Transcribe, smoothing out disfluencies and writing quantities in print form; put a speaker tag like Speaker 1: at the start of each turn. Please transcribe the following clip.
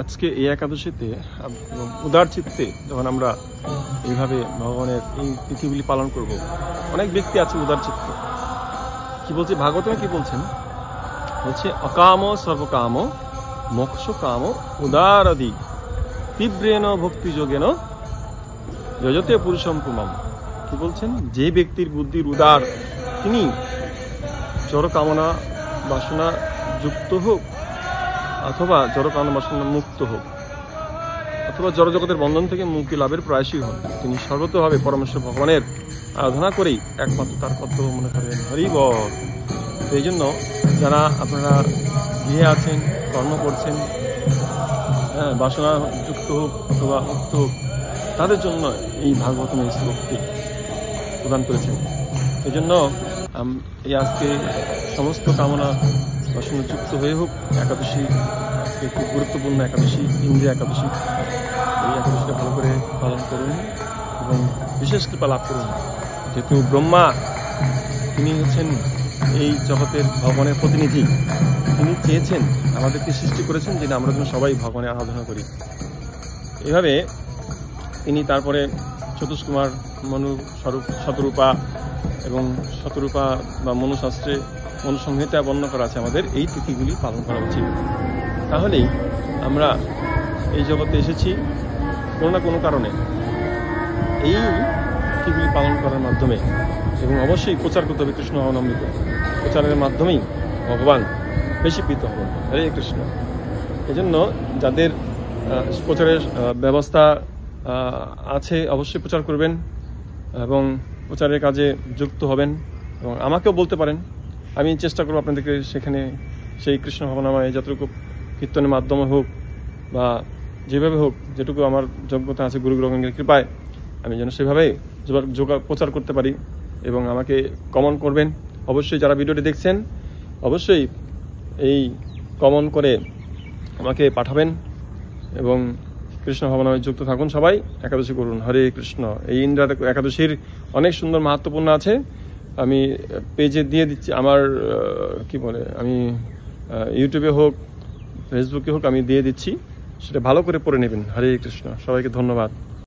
Speaker 1: আজকে এই একাদশীতে উদার চিত্তে যখন আমরা এইভাবে ভগবানের এই তিথিগুলি পালন করব, অনেক ব্যক্তি আছে উদার চিত্তে। কি বলছে ভাগবতে, কি বলছেন? বলছে অকাম সর্বকাম মোক্ষ কাম উদারাদি তীব্রেণ ভক্তি যোগেন যজতে পুরুষম পুমাম। কি বলছেন? যে ব্যক্তির বুদ্ধির উদার, তিনি জড় কামনা বাসনা যুক্ত হোক অথবা জড় কামনা বাসনা মুক্ত হোক অথবা জড় জগতের বন্ধন থেকে মুক্তি লাভের প্রয়াসী হন, তিনি সর্বতভাবে পরমেশ্বর ভগবানের আরাধনা করেই একমাত্র তার কর্তব্য মনে করেন। হরি বল। এই জন্য যারা আপনারা গৃহে আছেন, কর্ম করছেন, বাসনা যুক্ত হোক অথবা মুক্ত হোক, তাদের জন্য এই ভাগবতম এই শ্লোকটি প্রদান করেছেন। এই জন্য এই আজকে সমস্ত কামনা বাসনা যুক্ত হয়ে হোক। একাদশী আজকে খুব গুরুত্বপূর্ণ একাদশী, ইন্দ্রিয় একাদশী। এই একাদশীটা ভালো করে পালন করুন এবং বিশেষ কৃপা লাভ করুন। যেহেতু ব্রহ্মা তিনি হচ্ছেন এই জগতের ভগবানের প্রতিনিধি, তিনি চেয়েছেন, আমাদেরকে সৃষ্টি করেছেন যে আমরা যেন সবাই ভগবানের আরাধনা করি। এভাবে তিনি তারপরে চতুষ্কুমার মনু স্বরূপ শতরূপা এবং শতরূপা বা মনুশাস্ত্রে মনুসংহিতা বর্ণনা করা আছে আমাদের এই তিথিগুলি পালন করা উচিত। তাহলেই আমরা এই জগতে এসেছি কোনো না কোনো কারণে। এই তিথিগুলি পালন করার মাধ্যমে এবং অবশ্যই প্রচার করতে হবে কৃষ্ণ অবলম্বিত প্রচারের মাধ্যমেই ভগবান বেশি প্রীত হবেন। হরে কৃষ্ণ। এজন্য যাদের প্রচারের ব্যবস্থা আছে অবশ্যই প্রচার করবেন এবং প্রচারের কাজে যুক্ত হবেন এবং আমাকেও বলতে পারেন। আমি চেষ্টা করবো আপনাদেরকে সেখানে সেই কৃষ্ণ ভাবনাময় যতটুকু কীর্তনের মাধ্যমে হোক বা যেভাবে হোক, যেটুকু আমার যোগ্যতা আছে গুরু গোবিন্দের কৃপায়, আমি যেন সেভাবে প্রচার করতে পারি এবং আমাকে কমেন্ট করবেন। অবশ্যই যারা ভিডিওটি দেখছেন অবশ্যই এই কমেন্ট করে আমাকে পাঠাবেন এবং কৃষ্ণ ভাবনাময় যুক্ত থাকুন। সবাই একাদশী করুন। হরে কৃষ্ণ। এই ইন্দ্র একাদশীর অনেক সুন্দর মাহাত্ম্যপূর্ণ আছে, আমি পেজে দিয়ে দিচ্ছি। আমার আমি ইউটিউবে হোক ফেসবুকে হোক আমি দিয়ে দিচ্ছি, সেটা ভালো করে পড়ে নেবেন। হরে কৃষ্ণ। সবাইকে ধন্যবাদ।